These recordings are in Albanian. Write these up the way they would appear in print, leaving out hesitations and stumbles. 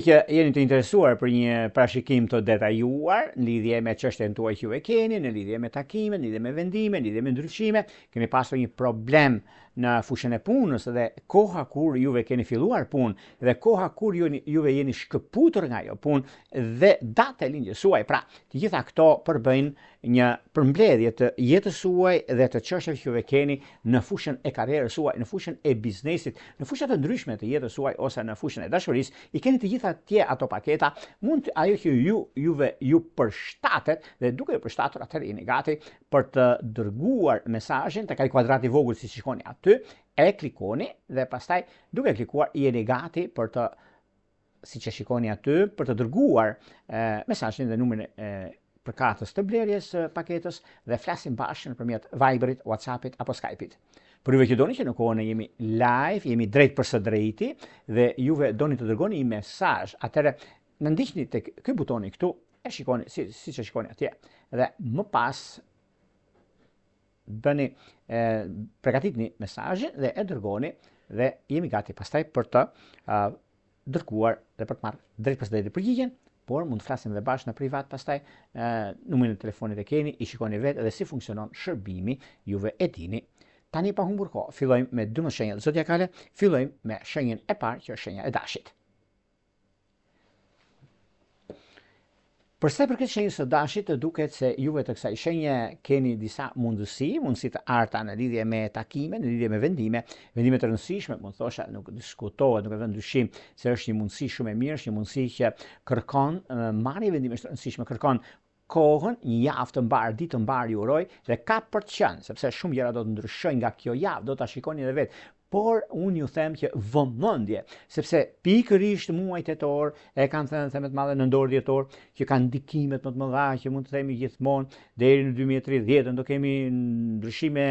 që jeni të interesuar për një parashikim të detajuar në lidhje me çështjen tuaj që ju e keni, në lidhje me takimet, në lidhje me vendime, në lidhje me ndryshime, keni pasur një problem në fushën e punës dhe koha kur juve keni filluar punë dhe koha kur juve jeni shkëputur nga ajo punë dhe data e lindjes suaj, pra të gjitha këto përbëjnë një përmbledhje të jetës suaj dhe të çështjeve që juve keni në fushën e karrierës suaj, në fushën e biznesit, në fusha të ndryshme të jetës suaj ose në fushën e dashurisë, i keni të gjitha ato paketa, mund ajo që juve ju përshtatet dhe duke ju përshtatur atëherë jeni gati për të dërguar mesazhin tek ai kuadrati i vogël si shikoni aty, e klikoni dhe pastaj duke klikuar jeni gati për të siç e shikoni aty për të dërguar mesazhin dhe numrin e përkatës të blerjes paketës dhe flasim bashkë nëpërmjet Viberit, WhatsAppit apo Skype'it. Për juve që doni që në kohën e jemi live, jemi drejt për së drejti dhe juve doni të dërgoni një mesazh, atëherë në ndiqni tek ky butoni këtu, e shikoni siç e shikoni atje dhe më pas bëni përgatitni mesazhin dhe e dërgoni dhe jemi gati pastaj për të dërguar dhe për të marrë drejt për së drejti përgjigjen. Por mund të flasim dhe bashkë në privat pastaj, numrin e telefonit e keni, i shikoni vetë dhe si funksionon shërbimi, juve e dini. Tani pa humbur kohë, fillojmë me 12 shenjat zodiakale, fillojmë me shenjën e parë që është shenja e Dashit. Përsa i përket shenjës së Dashit, duket se juve të kësaj shenje keni disa mundësi të arta në lidhje me takime, në lidhje me vendime të rëndësishme, mund thosha, nuk diskutohet, nuk e vën dyshim se është një mundësi shumë e mirë, është një mundësi që kërkon marrje vendime të rëndësishme, kërkon kohën, një javë të mbarë, ditë të mbarë ju uroj dhe ka për të qenë, sepse shumë gjëra do të ndryshojnë nga kjo javë, do ta shikoni edhe vetë. Por unë ju them që vëmendje, sepse pikërisht muaj tetor e kanë thënë më të madhe në dorë dhjetor, që kanë ndikimet më të mëdha që mund të themi gjithmonë deri në 2030 do kemi ndryshime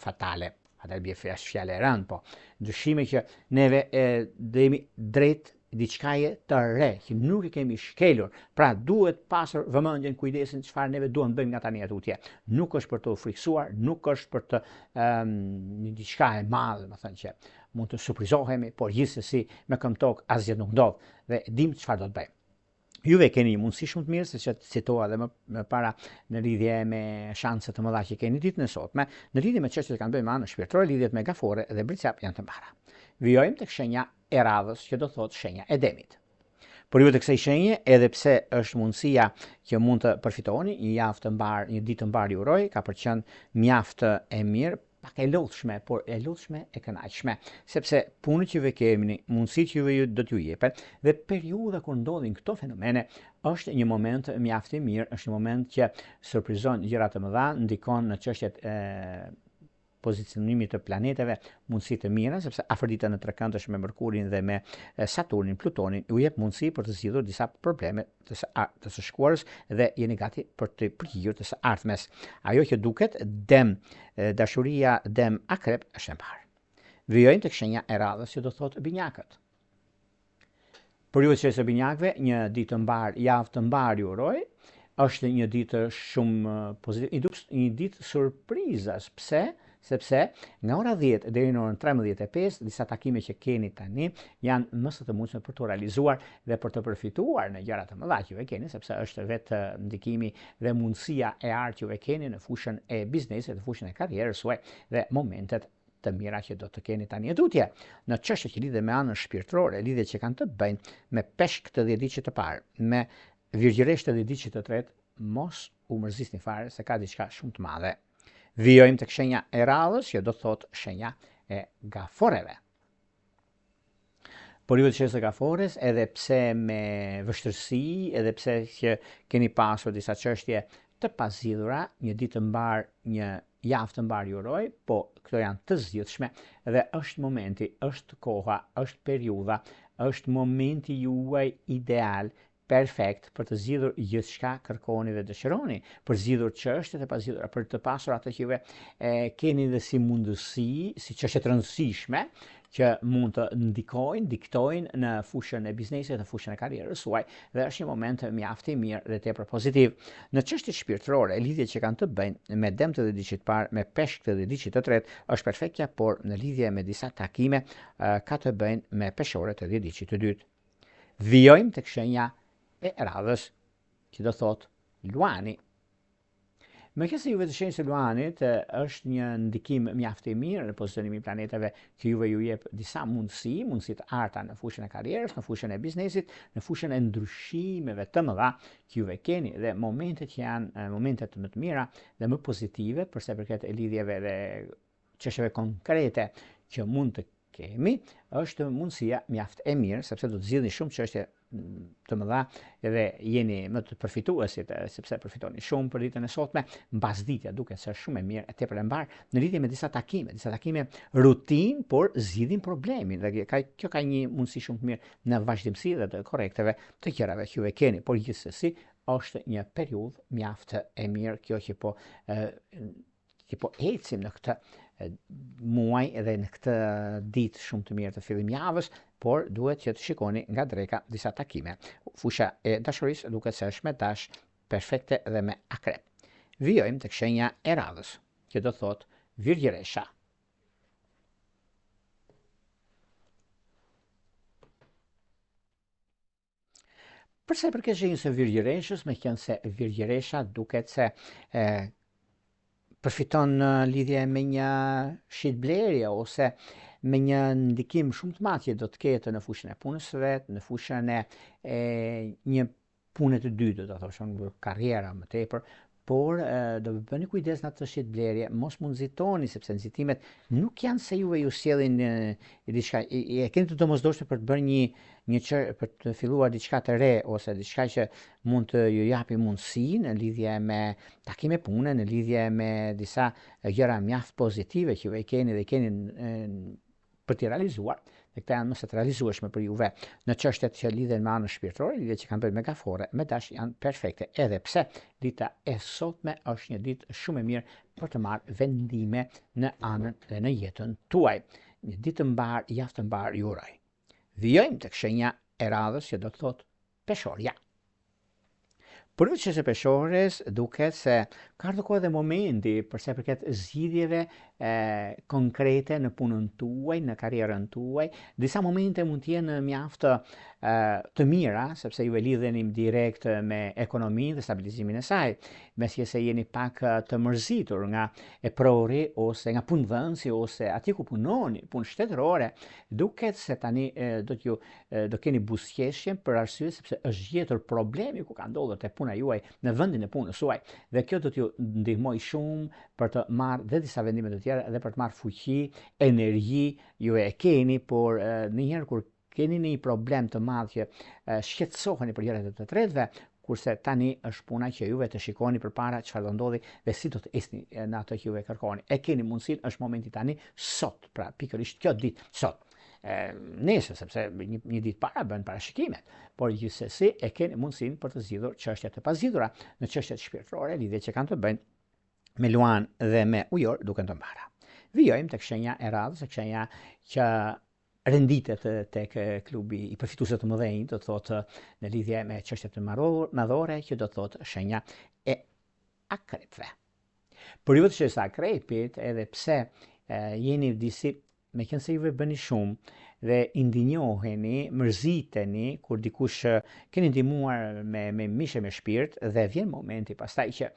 fatale. Atë bie fjalë e rënd, po. Ndryshime që neve do jemi drejt diçkaje të re, që nuk e kemi shkelur. Pra duhet pasur vëmendjen, kujdesin çfarë neve duam të bëjmë nga tani atutje. Nuk është për të friksuar, nuk është për të një diçka e madhe, më thënë që mund të surprizohemi, por gjithsesi me këmbë tokë asgjë nuk ndodh dhe dim çfarë do të bëjmë. Juve keni një mundësi shumë të mirë, siç citova edhe më para në lidhje me shanse të mëdha që keni ditën e sotme, në lidhje me çështjet që kanë bënë me anën shpirtërore, lidhjet me gafore dhe bricap janë të mbara. Vijojmë tek shenja e radhës, që do thotë shenja e demit. Por ju të kësaj shenje, edhe pse është mundësia që mund të përfitoni një javë të mbarë, një ditë të mbarë ju uroj, ka për të qenë mjaft e mirë, pak e lodhshme, por e lodhshme e kënaqshme, sepse punët që juve keni, mundësitë që juve do t'ju jepen dhe periudha kur ndodhin këto fenomene është një moment mjaft i mirë, është një moment që surprizon gjëra të mëdha, ndikon në çështjet pozicionimit të planeteve, mundësi të mira, sepse afërdita në trekëndësh me Merkurin dhe me Saturnin, Plutonin, ju jep mundësi për të zgjidhur disa probleme të së shkuarës dhe jeni gati për të përgjigjur të së ardhmes. Ajo që duket dem, dashuria dem akrep është e mbarë. Vijojmë tek shenja e radhës që do thotë binjakët. Për ju që së binjakëve, një ditë të mbarë, javë të mbarë ju uroj, është një ditë shumë pozitive, një ditë surprizas. Pse? Sepse nga ora 10 deri në orën 13:05 disa takime që keni tani janë më së të mundshme për të realizuar dhe për të përfituar në gjëra të mëdha që ju e keni, sepse është vetë ndikimi dhe mundësia e artë që ju e keni në fushën e biznesit, në fushën e karrierës suaj dhe momentet të mira që do të keni tani tutje. Në çështje që lidhen me anën shpirtërore, lidhje që kanë të bëjnë me peshk të 10 ditësh të parë, me virgjëresht të 10 ditësh të tretë, mos u mërzisni fare se ka diçka shumë të madhe. Vijojmë tek shenja e radhës, që do të thotë shenja e gaforeve. Por ju të shenjës e gafores, edhe pse me vështirësi, edhe pse që keni pasur disa çështje të pazgjidhura, një ditë të mbar, një javë të mbar ju uroj, po këto janë të zgjidhshme dhe është momenti, është koha, është periudha, është momenti juaj ideal perfekt për të zgjidhur gjithçka kërkoni dhe dëshironi, për zgjidhur çështjet e pazgjidhura, për të pasur atë që juve keni dhe si mundësi, si çështje të rëndësishme që mund të ndikojnë, diktojnë në fushën e biznesit dhe fushën e karrierës suaj dhe është një moment mjaft i mirë dhe tepër pozitiv. Në çështjet shpirtërore, lidhjet që kanë të bëjnë me dëm të 10 ditësh të parë, me peshk të 10 ditësh të tretë, është perfektja, por në lidhje me disa takime ka të bëjnë me peshore të 10 ditësh të dytë. Vijojmë tek shenja e radhës, që do thotë Luani. Meqense juve të shenjës së Luanit është një ndikim mjaft i mirë në pozicionimin e planetave që juve ju jep disa mundësi të arta në fushën e karrierës, në fushën e biznesit, në fushën e ndryshimeve të mëdha që juve keni dhe momentet që janë momentet më të mira dhe më pozitive për sa i përket lidhjeve dhe çështjeve konkrete që mund të kemi, është mundësia mjaft e mirë sepse do të zgjidhni shumë çështje të mëdha edhe jeni më të përfituesit sepse përfitoni shumë për ditën e sotme, mbasditja duket se është shumë e mirë e tepër e mbar në lidhje me disa takime rutinë, por zgjidhin problemin dhe kjo ka një mundësi shumë të mirë në vazhdimsi dhe të korrekteve të gjërave që ju e keni, por gjithsesi është një periudhë mjaft e mirë kjo që po ecim në këtë muaj edhe në këtë ditë shumë të mirë të fillim javës, por duhet që të shikoni nga dreka disa takime. Fusha e dashurisë duket se është me dash perfekte dhe me akrep. Vijojmë tek shenja e radhës, që do thotë Virgjëresha. Përsa i përket shenjës së Virgjëreshës, meqense Virgjëresha duket se përfiton në lidhje me një shitblerje ose me një ndikim shumë të madh që do të ketë në fushën e punës së vet, në fushën e një pune të dytë, do të thoshëm karriera më tepër, por do të bëni kujdes në atë shitblerje, mos mund nxitoni sepse nxitimet nuk janë se juve ju sjellin diçka, e keni të domosdoshme për të bërë për të filluar diçka të re ose diçka që mund të ju japi mundësi në lidhje me takime pune, në lidhje me disa gjëra mjaft pozitive që ju e keni dhe keni për t'i realizuar, dhe këta janë më së të realizueshme për juve në çështjet që lidhen me anën shpirtërore, lidhjet që kanë bërë me gafore, me dash janë perfekte, edhe pse dita e sotme është një ditë shumë e mirë për të marrë vendime në anën dhe në jetën tuaj. Një ditë të mbar, javë të mbar ju uroj. Vijojmë tek shenja e radhës që do të thotë Peshorja. Përveç së peshores duket se ka ardhur kohë dhe momenti për sa i përket zgjidhjeve konkrete në punën tuaj, në karrierën tuaj. Disa momente mund të jenë mjaft të mira sepse ju e lidheni direkt me ekonominë dhe stabilizimin e saj, meqense jeni pak të mërzitur nga e prori ose nga punëdhënësi ose atje ku punoni, punë shtetërore, duket se tani do keni buzëqeshje për arsye sepse është gjetur problemi ku ka ndodhur te puna juaj në vendin e punës suaj dhe kjo do t'ju ndihmoj shumë për të marrë dhe disa vendime të tjera dhe për të marrë fuqi, energji, ju e keni, por njëherë kur keni një problem të madh që shqetësoheni për gjërat e të tretëve, kurse tani është puna që juve të shikoni përpara çfarë do ndodhi dhe si do të ecni në atë që juve kërkoni. E keni mundësinë, është momenti tani sot, pra pikërisht kjo ditë sot. Nesër, sepse një ditë para bën parashikimet, por gjithsesi e keni mundësinë për të zgjidhur çështjet e pazgjidhura në çështjet shpirtërore, lidhje që kanë të bëjnë me luan dhe me ujor duken të mbara. Vijojmë tek shenja e radhës, tek shenja që renditet tek klubi i përfituesve të mëdhenj, do të thotë në lidhje me çështjet madhore, që do të thotë shenja e akrepëve. Për ju të shenjës së akrepit, edhe pse jeni disi, meqense juve bëni shumë dhe i ndinjoheni, mërziteni kur dikush keni ndihmuar me mishe me shpirt dhe vjen momenti pastaj që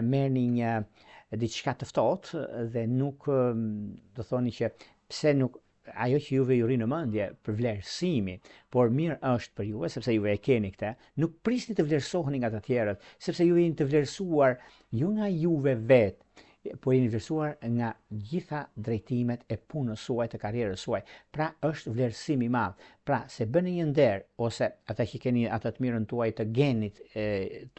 merrni një diçka të ftohtë dhe nuk do thoni që pse nuk ajo që juve ju rri në mendje për vlerësimi, por mirë është për juve sepse juve e keni këtë, nuk prisni të vlerësoheni nga të tjerët, sepse ju jeni të vlerësuar jo nga juve vetë, po jeni vlerësuar nga gjitha drejtimet e punës suaj, të karrierës suaj. Pra është vlerësim i madh. Pra se bëni një nder ose ata që keni atë të mirën tuaj të genit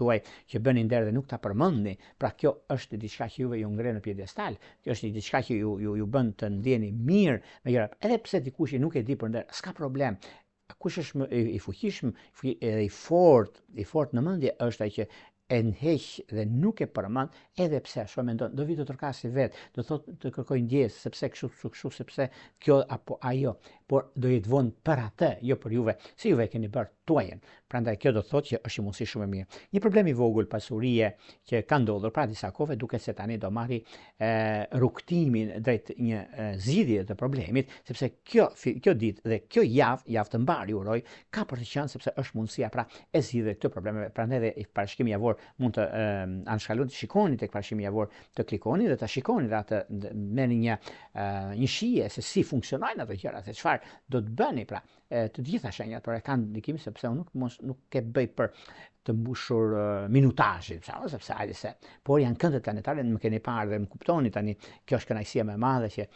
tuaj që bëni nder dhe nuk ta përmendni, pra kjo është diçka që juve ju ngre në piedestal. Kjo është diçka që ju bën të ndjeni mirë me gjërat. Edhe pse dikush nuk e di për nder, s'ka problem. Kush është i fuqishëm, i fortë në mendje është ai që e nheq dhe nuk e përmend, edhe pse ashtu mendon, do vi të tërkasi vet, do thotë të kërkoj ndjes, sepse kështu, sepse kjo apo ajo. por do jetë vonë për atë, jo për juve, se juve keni bërë tuajën. Prandaj kjo do të thotë që është një mundësi shumë e mirë. Një problem i vogël pasurie që ka ndodhur pra disa kohë, duket se tani do marri rrugtimin drejt një zgjidhje të problemit, sepse kjo ditë dhe kjo javë të mbar ju uroj, ka për të qenë sepse është mundësia pra e zgjidhjes këto problemeve. Prandaj edhe parashikimi javor mund të anshkaloni, të shikoni tek parashikimi javor, të klikoni dhe ta shikoni dhe atë merrni një shije se si funksionojnë ato gjëra, se çfarë do të bëni pra. Të gjitha shenjat por e kanë ndikim sepse unë nuk e bëj për të mbushur minutazhin, sepse hajde se, por janë këndet planetare, më keni parë dhe më kuptoni tani, kjo është kënaqësia më e madhe që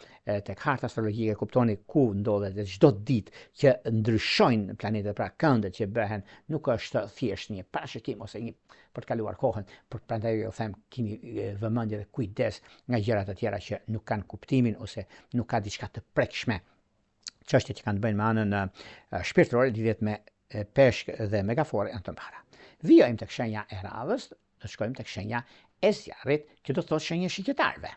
tek harta astrologjike kuptoni ku ndodhet dhe çdo ditë që ndryshojnë planetet, pra këndet që bëhen, nuk është thjesht një parashikim ose një për të kaluar kohën, por prandaj ju them keni vëmendje dhe kujdes nga gjërat e tjera që nuk kanë kuptimin ose nuk ka diçka të prekshme. Çështjet që kanë të bëjnë me anën shpirtërore lidhet me peshk dhe megafore janë të mbara. Vijojmë tek shenja e radhës, do shkojmë tek shenja e zjarrit, që do të thotë shenja e shigjetarëve.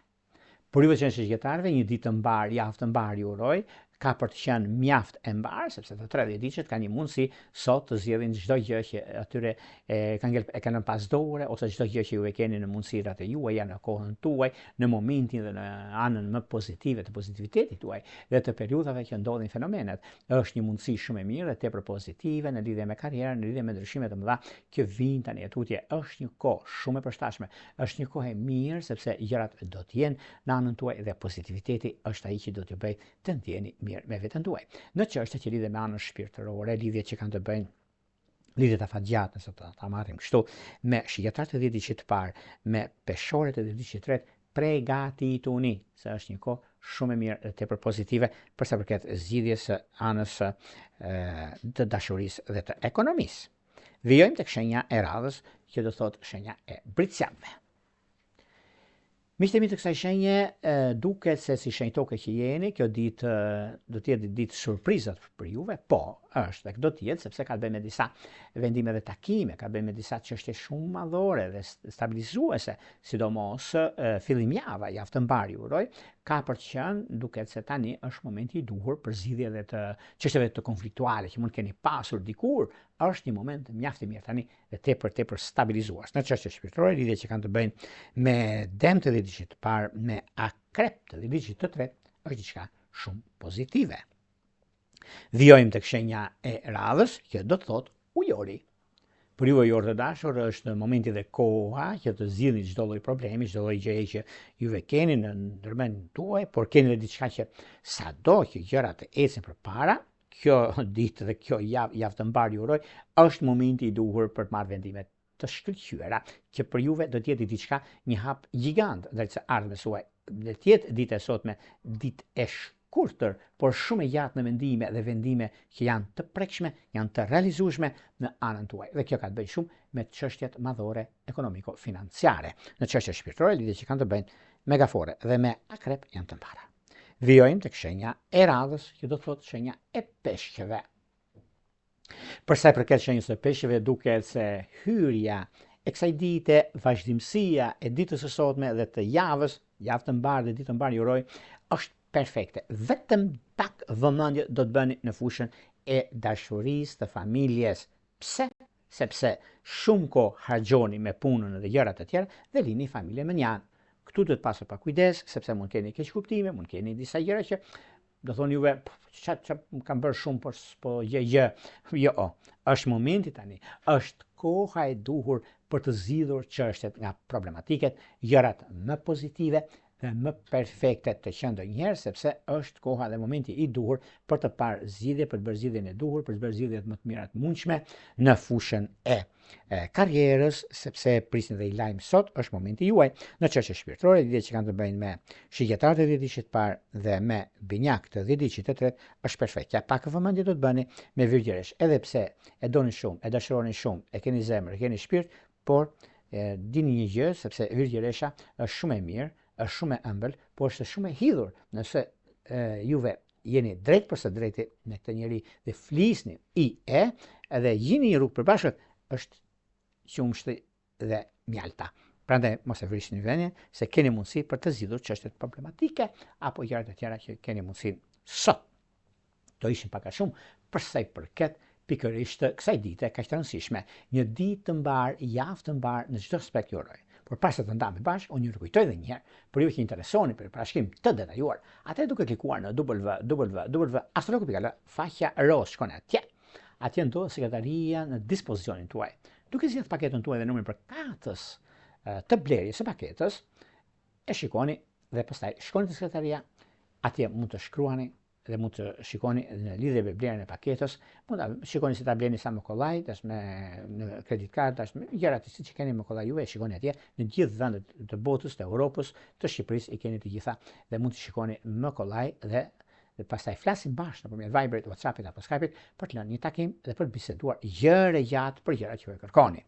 Por juve që janë shigjetarëve, një ditë të mbar, javë të mbar ju uroj, ka për të qenë mjaft e mbar, sepse të 30 diqet kanë një mundësi sot të zgjedhin çdo gjë që atyre e kanë pas dore, ose çdo gjë që ju e keni në mundësirat e juaja, në kohën tuaj, në momentin dhe në anën më pozitive të pozitivitetit tuaj dhe të periudhave që ndodhin fenomenet. Është një mundësi shumë e mirë dhe tepër pozitive në lidhje me karrierën, në lidhje me ndryshime të mëdha që vijnë tani. Tutje është një kohë shumë e përshtatshme, është një kohë e mirë sepse gjërat do të jenë në anën tuaj dhe pozitiviteti është ai që do t'ju bëjë të ndjeni mirë me veten tuaj. Në çështje që lidhen me anën shpirtërore, lidhje që kanë të bëjnë lidhjet afatgjatë, nëse ta marrim kështu, me shigjetarët e 10 diçit të parë, me peshorët e 10 diçit të tretë, pregatituni, se është një kohë shumë e mirë dhe tepër pozitive për sa përket zgjidhjes së anës të dashurisë dhe të ekonomisë. Vijojmë tek shenja e radhës, që do thotë shenja e britsjanëve. Miqtë e mi të kësaj shenje, duket se si shenjë toke që jeni, kjo ditë do të jetë ditë surprizat për juve, po është dhe do të jetë sepse ka të bëjë me disa vendime dhe takime, ka të bëjë me disa çështje shumë madhore dhe stabilizuese, sidomos fillim java, javë të mbar ju uroj, ka për të qenë duket se tani është momenti i duhur për zgjidhje dhe të çështjeve të konfliktuale që mund keni pasur dikur, është një moment mjaft i mirë tani dhe tepër stabilizuar. Në çështje shpirtërore, lidhje që kanë të bëjnë me dëm të 10 diçit të parë, me akrep të 10 diçit të tretë, është diçka shumë pozitive. Vijojmë tek shenja e radhës, që do të thotë ujori. Për ju orë të dashur është momenti dhe koha që të zgjidhni çdo lloj problemi, çdo lloj gjëje që juve keni në ndërmend tuaj, por keni edhe diçka që sado që gjërat të ecin përpara, kjo ditë dhe kjo javë të mbar ju uroj, është momenti i duhur për të marrë vendime të shkëlqyera, që për juve do të jetë diçka një hap gjigant drejt së ardhmes suaj. Do të jetë ditë e sotme, ditë e shkurtër, por shumë e gjatë në mendime dhe vendime që janë të prekshme, janë të realizueshme në anën tuaj. Dhe kjo ka të bëjë shumë me çështjet madhore ekonomiko-financiare. Në çështjet shpirtërore, lidhje që kanë të bëjnë megafore dhe me akrep janë të mbara. Vijojmë tek shenja e radhës, që do të thotë shenja e peshqeve. Për sa i përket shenjës së peshqeve, duket se hyrja e kësaj dite, vazhdimësia e ditës së sotme dhe të javës, javë të mbar dhe ditë të mbar ju uroj, është perfekte. Vetëm pak vëmendje do të bëni në fushën e dashurisë të familjes. Pse? Sepse shumë kohë harxhoni me punën dhe gjërat e tjera dhe lini familje me njanë. Këtu duhet pasur pa kujdes, sepse mund keni keq kuptime, mund keni disa gjëra që do thoni juve, çfarë kam bërë shumë po gjë. Jo, është momenti tani, është koha e duhur për të zgjidhur çështjet nga problematiket, gjërat më pozitive dhe më perfekte të qenë ndonjëherë, sepse është koha dhe momenti i duhur për të parë zgjidhje, për të bërë zgjidhjen e duhur, për të bërë zgjidhjet më të mira të mundshme në fushën e karrierës, sepse prisni dhe i lajm sot është momenti juaj. Në çështje shpirtërore, lidhjet që kanë të bëjnë me shigjetarët e 10 diçit të parë dhe me binjak të 10 diçit të tretë është perfekte. Pak vëmendje do të bëni me virgjëresh, edhe pse e doni shumë, e dashuroni shumë, e keni zemër, e keni shpirt, por dini një gjë, sepse virgjëresha është shumë e mirë, është shumë e ëmbël, por është shumë e hidhur. Nëse juve jeni drejt për së drejti me këtë njeri dhe flisni edhe jini një rrugë përbashkët, është qumshti dhe mjalta. Prandaj mos e vrisni vënien se keni mundësi për të zgjidhur çështjet problematike apo gjërat e tjera që keni mundësi sot. do ishin pak a shumë për sa i përket pikërisht kësaj dite kaq të rëndësishme. Një ditë të mbar, javë të mbar në çdo aspekt ju uroj. Por pas se të ndam bashkë, unë ju rikujtoj edhe një herë, për ju që interesoni për parashkim të detajuar, atëherë duke klikuar në www.astrologu.al, faqja roz shkon atje. Atje ndodhet sekretaria në dispozicionin tuaj. Duke zgjedhur paketën tuaj dhe numrin për katës të blerjes së paketës, e shikoni dhe pastaj shkoni te sekretaria, atje mund të shkruani dhe mund të shikoni në lidhje me blerjen e paketës, mund ta shikoni se ta bleni sa me kollaj, tash me në credit card, tash me gjërat siç keni me kollaj juve, shikoni atje në gjithë vendet të botës, të Europës, të Shqipërisë i keni të gjitha dhe mund të shikoni me kollaj dhe pastaj flasim bashkë nëpërmjet Viberit, WhatsAppit apo Skypeit për të lënë një takim dhe për të biseduar gjëre gjatë për gjërat që ju kërkoni.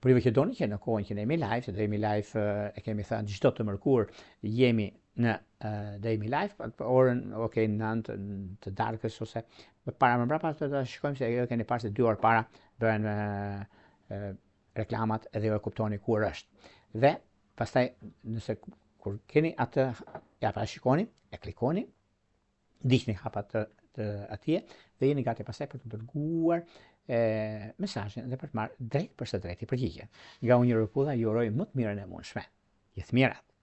Për ju që doni që në kohën që ne jemi live, se do jemi live e kemi thënë çdo të mërkur jemi në do jemi live për orën 9 të darkës ose para më mbrapa të shikojmë se ju keni parë se 2 orë para bëhen reklamat edhe ju e kuptoni kur është. Dhe pastaj nëse kur keni atë ja pa shikoni, e klikoni, ndiqni hapat atje dhe jeni gati pastaj për të dërguar mesazhin dhe për të marrë drejt për së drejti përgjigje. Nga unë Rëpudha ju uroj më të mirën e mundshme. Gjithë mirat.